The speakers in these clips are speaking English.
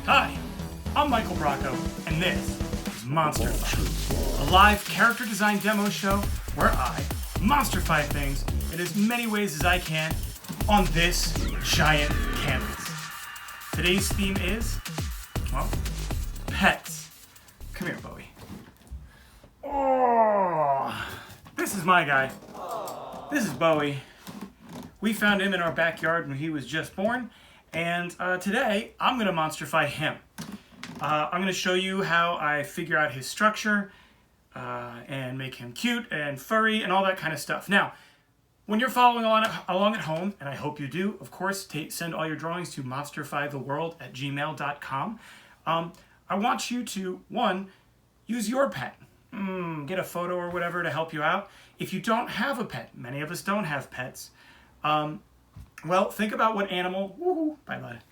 Hi, I'm Michael Bracco, and this is Monsterfy, a live character design demo show where I monsterfy things in as many ways as I can on this giant canvas. Today's theme is, well, pets. Come here, Bowie. Oh, this is my guy. This is Bowie. We found him in our backyard when he was just born, and today I'm going to monsterfy him. I'm going to show you how I figure out his structure and make him cute and furry and all that kind of stuff. Now, when you're following along at home, and I hope you do, of course, send all your drawings to monsterfytheworld@gmail.com. I want you to, one, use your pet. Get a photo or whatever to help you out. If you don't have a pet, many of us don't have pets, well, think about what animal, bye bud.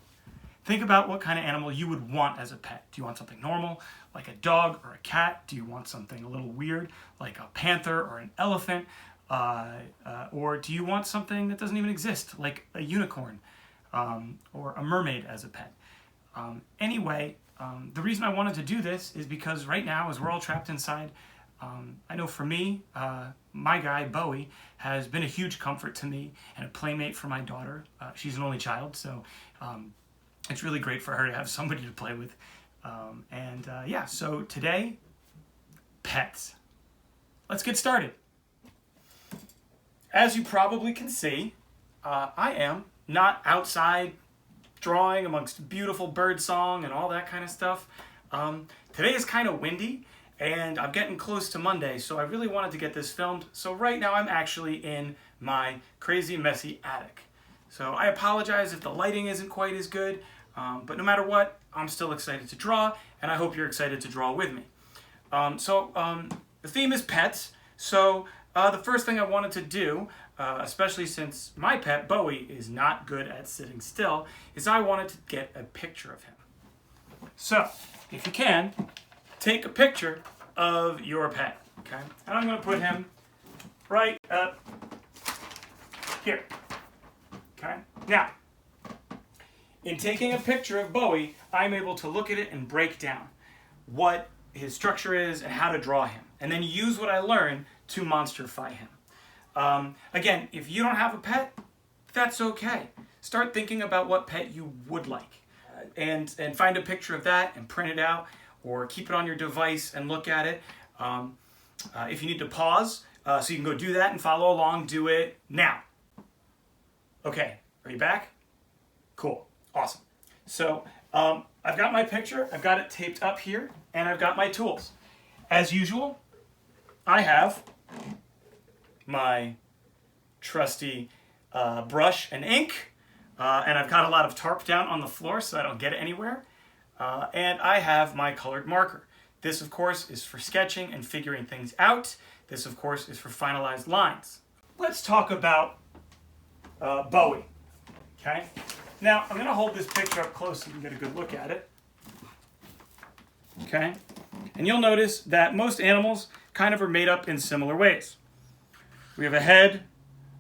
Think about what kind of animal you would want as a pet. Do you want something normal, like a dog or a cat? Do you want something a little weird, like a panther or an elephant? Or do you want something that doesn't even exist, like a unicorn or a mermaid as a pet? Anyway, the reason I wanted to do this is because right now, as we're all trapped inside, I know for me, my guy, Bowie, has been a huge comfort to me and a playmate for my daughter. She's an only child, so it's really great for her to have somebody to play with. Yeah, so today, pets. Let's get started. As you probably can see, I am not outside drawing amongst beautiful bird song and all that kind of stuff. Today is kind of windy, and I'm getting close to Monday, so I really wanted to get this filmed. So right now I'm actually in my crazy, messy attic. So I apologize if the lighting isn't quite as good, but no matter what, I'm still excited to draw, and I hope you're excited to draw with me. The theme is pets, so the first thing I wanted to do, especially since my pet, Bowie, is not good at sitting still, is I wanted to get a picture of him. So, if you can, take a picture of your pet, okay? And I'm going to put him right up here, okay? Now, in taking a picture of Bowie, I'm able to look at it and break down what his structure is and how to draw him, and then use what I learned to monsterfy him. Again, if you don't have a pet, that's okay. Start thinking about what pet you would like, and find a picture of that and print it out, or keep it on your device and look at it. If you need to pause, so you can go do that and follow along, do it now. Okay, are you back? Cool, awesome. So I've got my picture, I've got it taped up here, and I've got my tools. As usual, I have my trusty brush and ink, and I've got a lot of tarp down on the floor so I don't get it anywhere. And I have my colored marker. This, of course, is for sketching and figuring things out. This, of course, is for finalized lines. Let's talk about Bowie, okay? Now, I'm going to hold this picture up close so you can get a good look at it, okay? And you'll notice that most animals kind of are made up in similar ways. We have a head,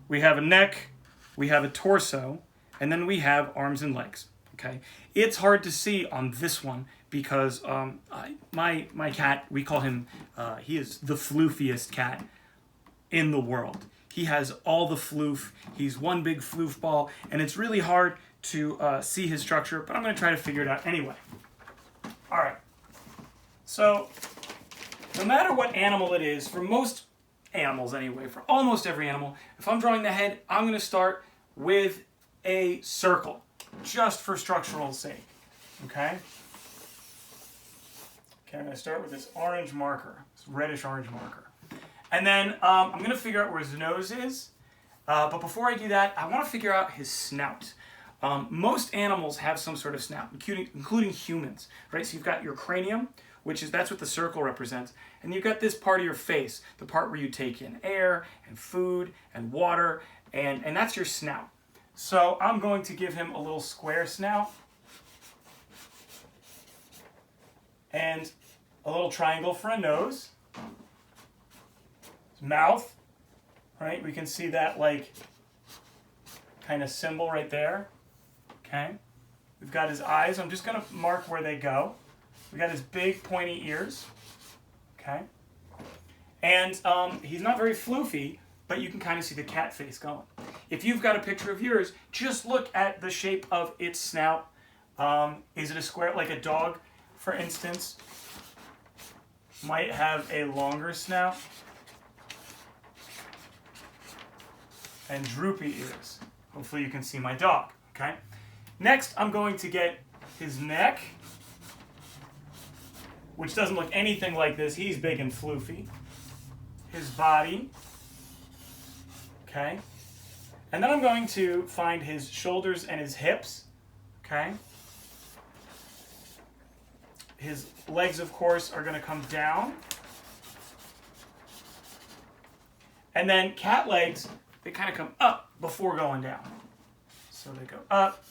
we have a neck, we have a torso, and then we have arms and legs. Okay, it's hard to see on this one because my cat, we call him, he is the floofiest cat in the world. He has all the floof. He's one big floof ball, and it's really hard to see his structure, but I'm going to try to figure it out anyway. All right, so no matter what animal it is, for most animals anyway, for almost every animal, if I'm drawing the head, I'm going to start with a circle, just for structural sake, okay? Okay, I'm going to start with this orange marker, this reddish-orange marker. And then I'm going to figure out where his nose is, but before I do that, I want to figure out his snout. Most animals have some sort of snout, including humans, right? So you've got your cranium, that's what the circle represents, and you've got this part of your face, the part where you take in air and food and water, and that's your snout. So I'm going to give him a little square snout and a little triangle for a nose. His mouth, right? We can see that like kind of symbol right there, okay? We've got his eyes. I'm just going to mark where they go. We got his big pointy ears. Okay. And he's not very floofy, but you can kind of see the cat face going. If you've got a picture of yours, just look at the shape of its snout. Is it a square, like a dog, for instance, might have a longer snout and droopy ears. Hopefully you can see my dog, okay? Next, I'm going to get his neck, which doesn't look anything like this. He's big and floofy. His body, okay? And then I'm going to find his shoulders and his hips, okay? His legs, of course, are going to come down. And then cat legs, they kind of come up before going down. So they go up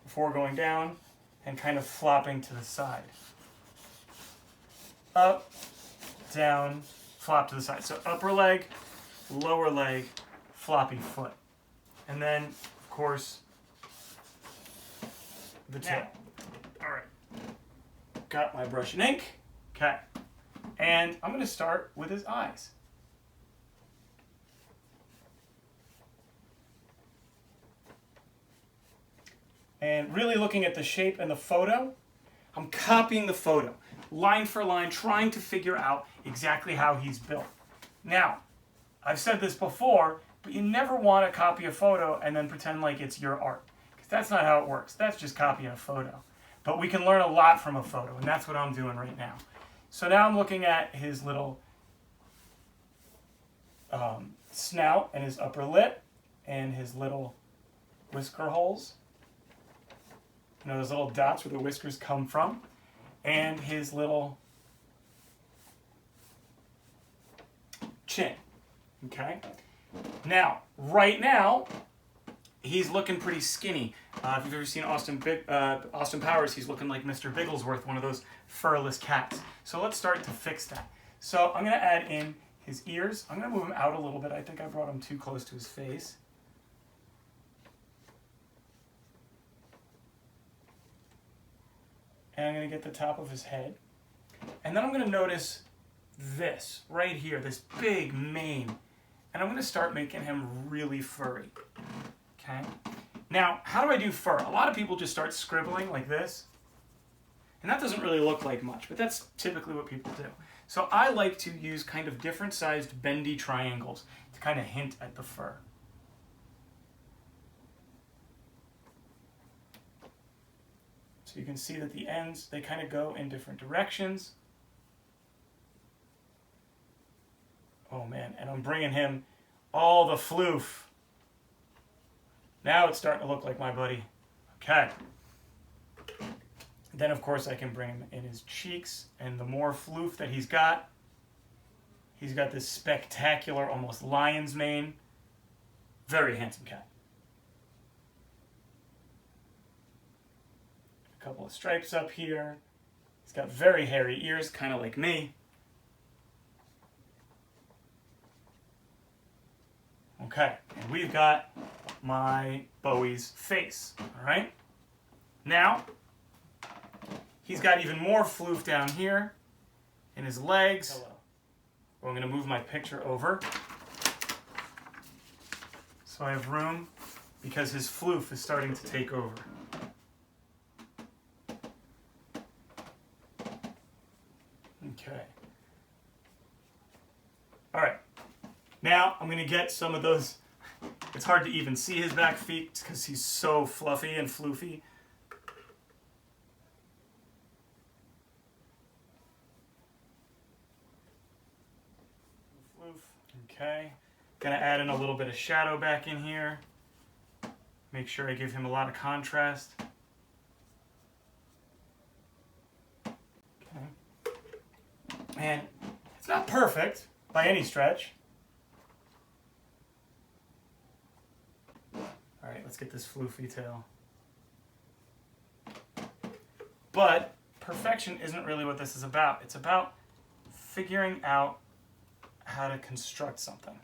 before going down and kind of flopping to the side. Up, down, flop to the side. So upper leg, lower leg, floppy foot. And then, of course, the tail. All right. Got my brush and ink. Okay. And I'm going to start with his eyes. And really looking at the shape and the photo, I'm copying the photo, line for line, trying to figure out exactly how he's built. Now, I've said this before, but you never want to copy a photo and then pretend like it's your art. Because that's not how it works. That's just copying a photo. But we can learn a lot from a photo, and that's what I'm doing right now. So now I'm looking at his little snout and his upper lip and his little whisker holes. You know, those little dots where the whiskers come from. And his little chin. Okay? Now, right now, he's looking pretty skinny. If you've ever seen Austin Powers, he's looking like Mr. Bigglesworth, one of those furless cats. So let's start to fix that. So I'm going to add in his ears. I'm going to move him out a little bit. I think I brought him too close to his face. And I'm going to get the top of his head. And then I'm going to notice this right here, this big mane. And I'm going to start making him really furry. Okay? Now, how do I do fur? A lot of people just start scribbling like this. And that doesn't really look like much, but that's typically what people do. So I like to use kind of different sized bendy triangles to kind of hint at the fur. So you can see that the ends, they kind of go in different directions. Oh man, and I'm bringing him all the floof. Now it's starting to look like my buddy. Okay. Then of course I can bring him in his cheeks, and the more floof that he's got this spectacular, almost lion's mane. Very handsome cat. A couple of stripes up here. He's got very hairy ears, kind of like me. Okay, and we've got my Bowie's face, all right? Now, he's got even more floof down here in his legs. Hello. I'm going to move my picture over so I have room because his floof is starting to take over. Okay. All right. Now I'm going to get some of those. It's hard to even see his back feet because he's so fluffy and floofy. Okay. Going to add in a little bit of shadow back in here. Make sure I give him a lot of contrast. Okay. And it's not perfect by any stretch. All right, let's get this floofy tail. But perfection isn't really what this is about. It's about figuring out how to construct something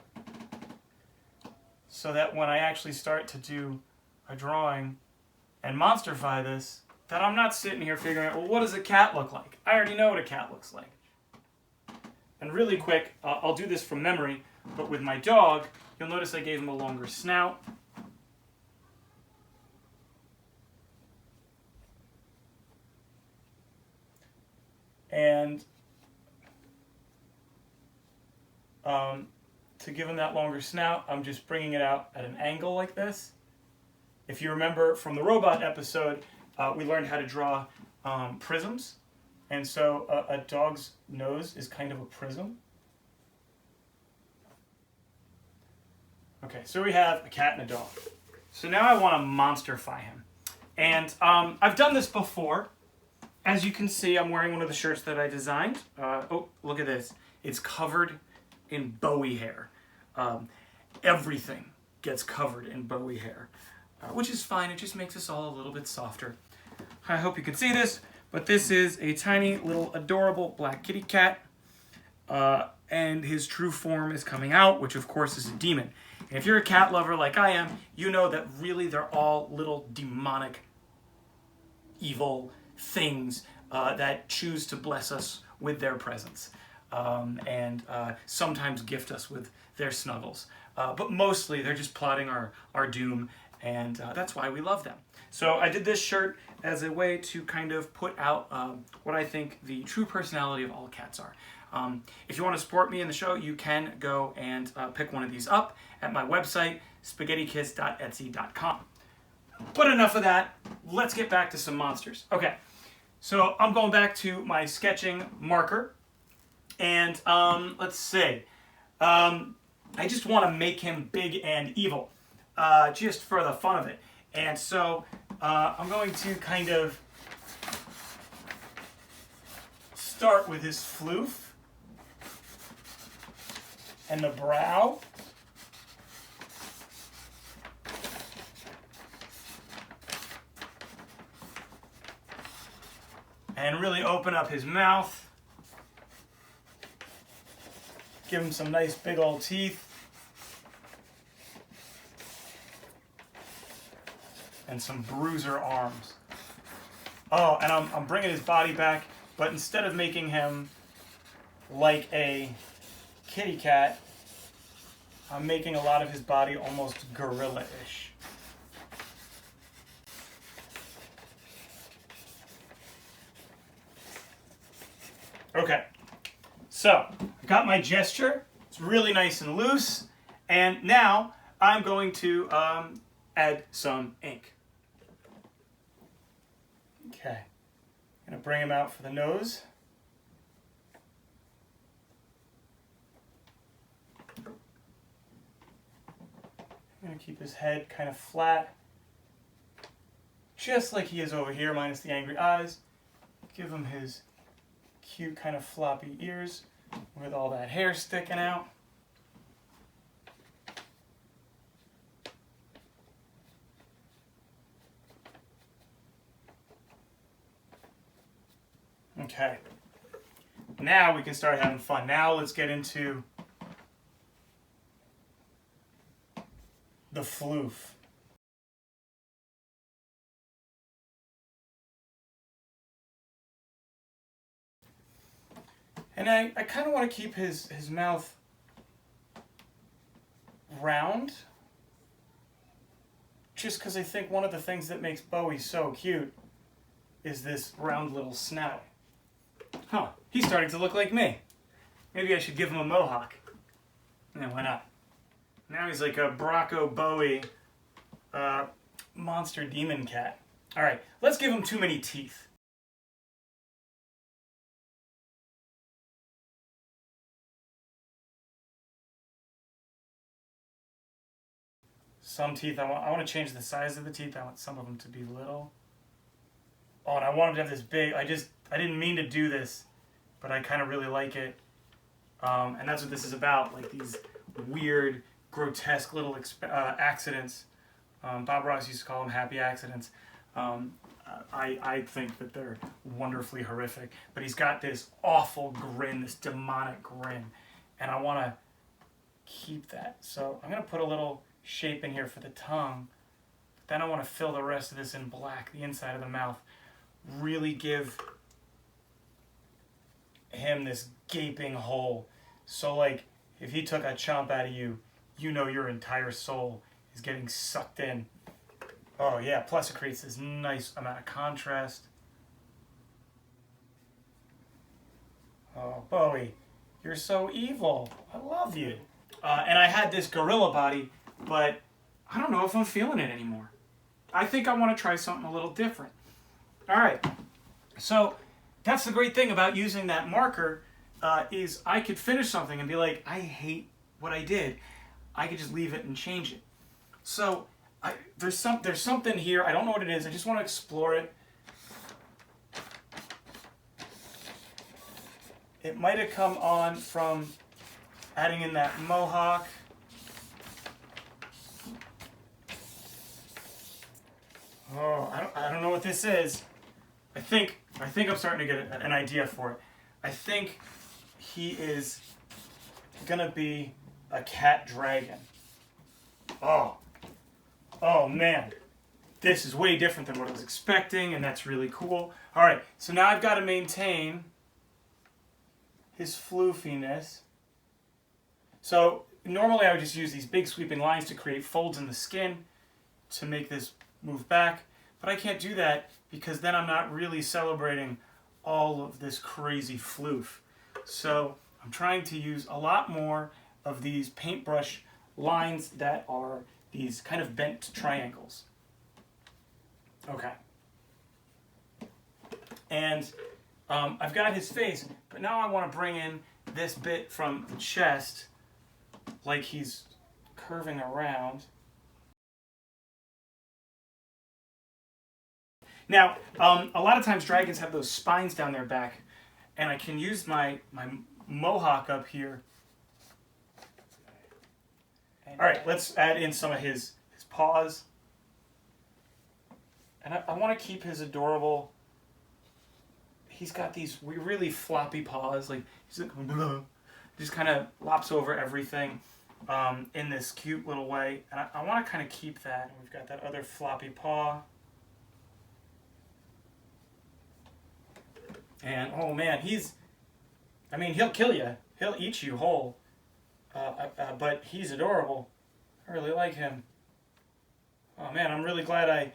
so that when I actually start to do a drawing and Monsterfy this that I'm not sitting here figuring out, well, what does a cat look like? I already know what a cat looks like. And really quick, I'll do this from memory, but with my dog, you'll notice I gave him a longer snout. And to give him that longer snout, I'm just bringing it out at an angle like this. If you remember from the robot episode, we learned how to draw prisms. And so a dog's nose is kind of a prism. Okay, so we have a cat and a dog. So now I want to Monsterfy him. And I've done this before. As you can see, I'm wearing one of the shirts that I designed. Oh, look at this. It's covered in Bowie hair. Everything gets covered in Bowie hair, which is fine. It just makes us all a little bit softer. I hope you can see this, but this is a tiny little adorable black kitty cat, and his true form is coming out, which of course is a demon. And if you're a cat lover like I am, you know that really they're all little demonic, evil things that choose to bless us with their presence, and sometimes gift us with their snuggles. But mostly they're just plotting our doom, and that's why we love them. So I did this shirt as a way to kind of put out what I think the true personality of all cats are. If you want to support me in the show, you can go and pick one of these up at my website, spaghettikiss.etsy.com. But enough of that. Let's get back to some monsters. Okay, so I'm going back to my sketching marker, and let's see. I just want to make him big and evil, just for the fun of it. And so I'm going to kind of start with his floof and the brow. And really open up his mouth. Give him some nice big old teeth. And some bruiser arms. Oh, and I'm bringing his body back, but instead of making him like a kitty cat, I'm making a lot of his body almost gorilla-ish. Okay, so I got my gesture. It's really nice and loose. And now I'm going to add some ink. Okay, I'm going to bring him out for the nose. I'm going to keep his head kind of flat, just like he is over here, minus the angry eyes. Give him his cute kind of floppy ears with all that hair sticking out. Okay, now we can start having fun. Now let's get into the floof. And I kind of want to keep his mouth round, just because I think one of the things that makes Bowie so cute is this round little snout. Huh, he's starting to look like me. Maybe I should give him a mohawk. Yeah, why not? Now he's like a Brocco Bowie monster demon cat. All right, let's give him too many teeth. Some teeth, I want to change the size of the teeth. I want some of them to be little. Oh, and I want him to have this big, I didn't mean to do this, but I kind of really like it. And that's what this is about, like these weird, grotesque little accidents. Bob Ross used to call them happy accidents. I think that they're wonderfully horrific. But he's got this awful grin, this demonic grin. And I want to keep that. So I'm going to put a little shape in here for the tongue. Then I want to fill the rest of this in black, the inside of the mouth. Really give him this gaping hole. So like, if he took a chomp out of you, you know your entire soul is getting sucked in. Oh yeah, plus it creates this nice amount of contrast. Oh, Bowie, you're so evil. I love you. And I had this gorilla body, but I don't know if I'm feeling it anymore. I think I want to try something a little different. All right, so that's the great thing about using that marker is I could finish something and be like, I hate what I did. I could just leave it and change it. So there's something here. I don't know what it is. I just want to explore it. It might have come on from adding in that mohawk. Oh, I don't know what this is. I think I'm starting to get an idea for it. I think he is gonna be a cat dragon. Oh man, this is way different than what I was expecting, and that's really cool. All right, so now I've got to maintain his floofiness. So normally I would just use these big sweeping lines to create folds in the skin to make this move back, but I can't do that because then I'm not really celebrating all of this crazy floof. So I'm trying to use a lot more of these paintbrush lines that are these kind of bent triangles. Okay. And I've got his face, but now I want to bring in this bit from the chest, like he's curving around. Now, a lot of times dragons have those spines down their back, and I can use my mohawk up here. All right, let's add in some of his paws. And I want to keep his adorable... He's got these really floppy paws, like he's like, just kind of lops over everything in this cute little way. And I want to kind of keep that. We've got that other floppy paw. And oh man, he'll kill you. He'll eat you whole. But he's adorable. I really like him. Oh man, I'm really glad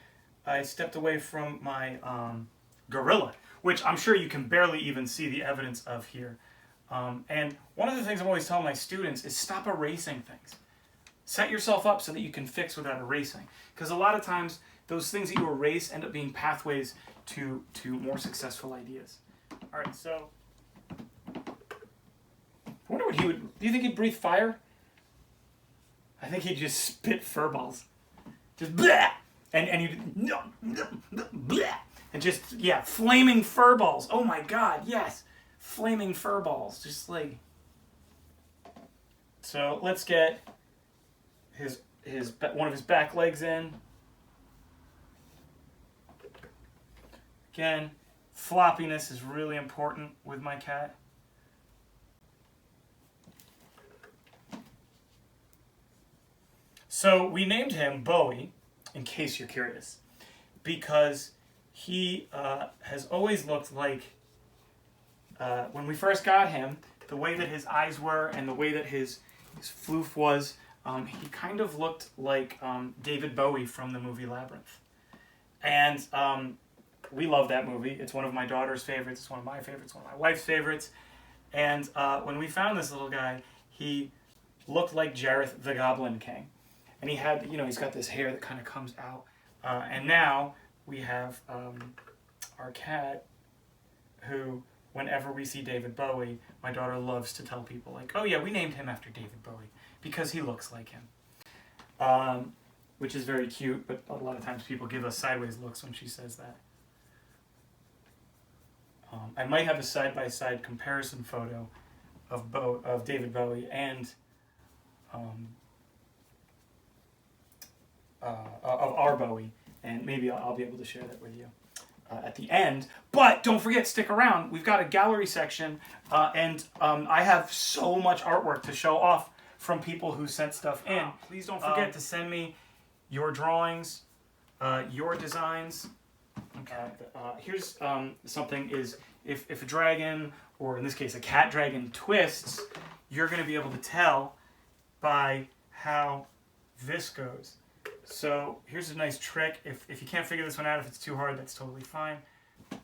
I stepped away from my gorilla, which I'm sure you can barely even see the evidence of here. And one of the things I'm always telling my students is stop erasing things. Set yourself up so that you can fix without erasing. Because a lot of times, those things that you erase end up being pathways to more successful ideas. All right, so I wonder what he would... Do you think he'd breathe fire? I think he'd just spit fur balls. Just blah! And he'd... Blah! And just, yeah, flaming fur balls. Oh my god, yes. Flaming fur balls. Just like... So let's get one of his back legs in. Again, floppiness is really important with my cat. So we named him Bowie, in case you're curious, because he has always looked like, when we first got him, the way that his eyes were and the way that his floof was, he kind of looked like David Bowie from the movie Labyrinth. And we love that movie. It's one of my daughter's favorites. It's one of my favorites. One of my wife's favorites. And when we found this little guy, he looked like Jareth the Goblin King. And he had, he's got this hair that kind of comes out. And now we have our cat who, whenever we see David Bowie, my daughter loves to tell people, like, oh yeah, we named him after David Bowie because he looks like him. Which is very cute, but a lot of times people give us sideways looks when she says that. I might have a side-by-side comparison photo of David Bowie and of our Bowie, and maybe I'll be able to share that with you at the end. But don't forget, stick around. We've got a gallery section, and I have so much artwork to show off from people who sent stuff in. Please don't forget to send me your drawings your designs. Okay. Here's something is if a dragon, or in this case a cat dragon, twists, you're going to be able to tell by how this goes. So here's a nice trick. If you can't figure this one out, if it's too hard, that's totally fine.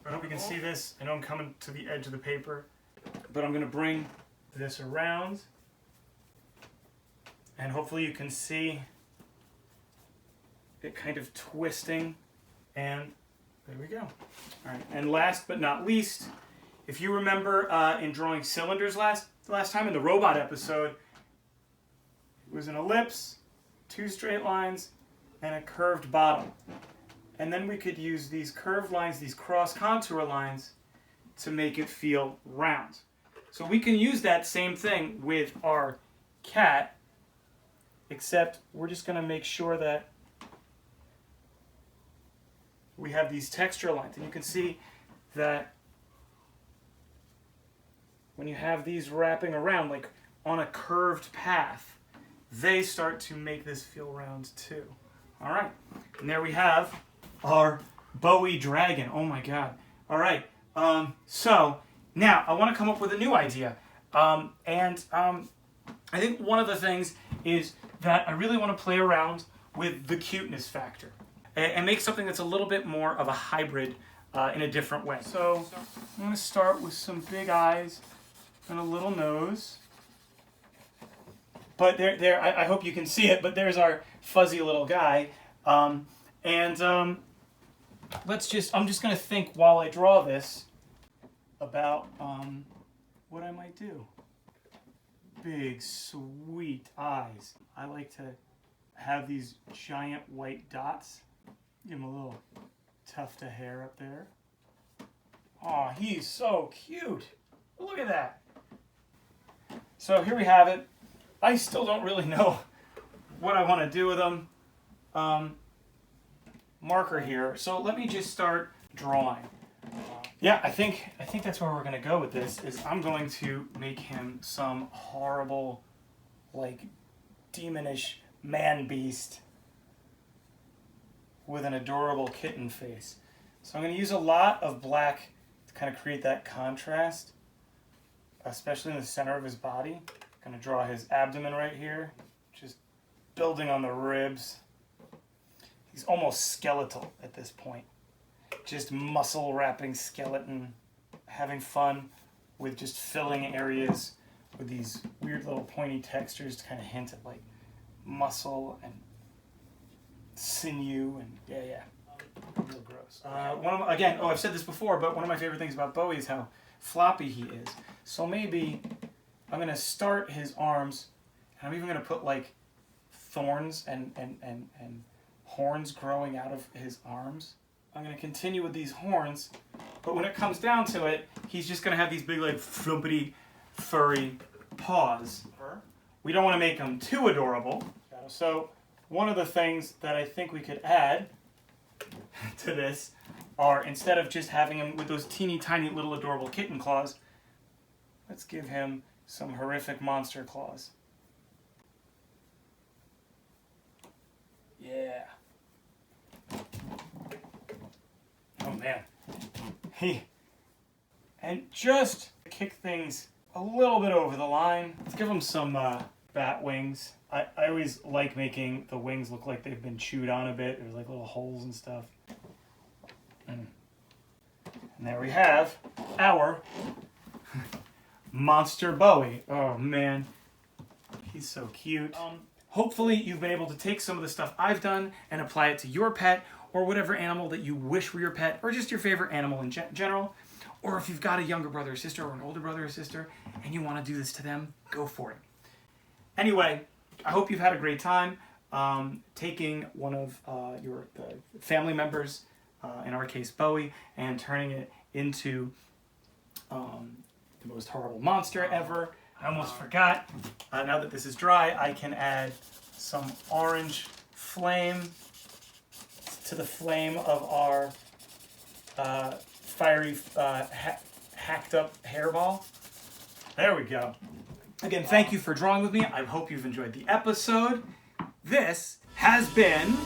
I hope you can see this. I know I'm coming to the edge of the paper, but I'm going to bring this around, and hopefully you can see it kind of twisting, and there we go. All right, and last but not least, if you remember in drawing cylinders last time in the robot episode, it was an ellipse, 2 straight lines, and a curved bottom. And then we could use these curved lines, these cross contour lines, to make it feel round. So we can use that same thing with our cat, except we're just going to make sure that we have these texture lines. And you can see that when you have these wrapping around, like on a curved path, they start to make this feel round too. All right, and there we have our Bowie dragon. Oh my God. All right, so now I want to come up with a new idea. I think one of the things is that I really want to play around with the cuteness factor and make something that's a little bit more of a hybrid in a different way. So I'm going to start with some big eyes and a little nose. But I hope you can see it, but there's our fuzzy little guy. I'm just going to think while I draw this about what I might do. Big, sweet eyes. I like to have these giant white dots. Give him a little tuft of hair up there. Aw, he's so cute. Look at that. So here we have it. I still don't really know what I want to do with them. Marker here. So let me just start drawing. Yeah, I think that's where we're going to go with this. Is I'm going to make him some horrible, like, demonish man beast with an adorable kitten face. So I'm going to use a lot of black to kind of create that contrast, especially in the center of his body. I'm going to draw his abdomen right here, just building on the ribs. He's almost skeletal at this point. Just muscle wrapping skeleton, having fun with just filling areas with these weird little pointy textures to kind of hint at like muscle and sinew and yeah. Real gross. I've said this before, but one of my favorite things about Bowie is how floppy he is. So maybe I'm going to start his arms, and I'm even going to put like thorns and horns growing out of his arms. I'm going to continue with these horns, but when it comes down to it, he's just going to have these big like flumpity, furry paws. We don't want to make him too adorable. So one of the things that I think we could add to this are, instead of just having him with those teeny tiny little adorable kitten claws, let's give him some horrific monster claws. Yeah. Oh man. And just kick things a little bit over the line. Let's give him some bat wings. I always like making the wings look like they've been chewed on a bit. There's like little holes and stuff. And there we have our Monster Bowie. Oh man, he's so cute. Hopefully you've been able to take some of the stuff I've done and apply it to your pet, or whatever animal that you wish were your pet, or just your favorite animal in general. Or if you've got a younger brother or sister, or an older brother or sister, and you want to do this to them, go for it. Anyway, I hope you've had a great time taking one of your family members, in our case Bowie, and turning it into the most horrible monster ever. I almost forgot. Now that this is dry, I can add some orange flame to the flame of our fiery hacked up hairball. There we go. Again, thank you for drawing with me. I hope you've enjoyed the episode. This has been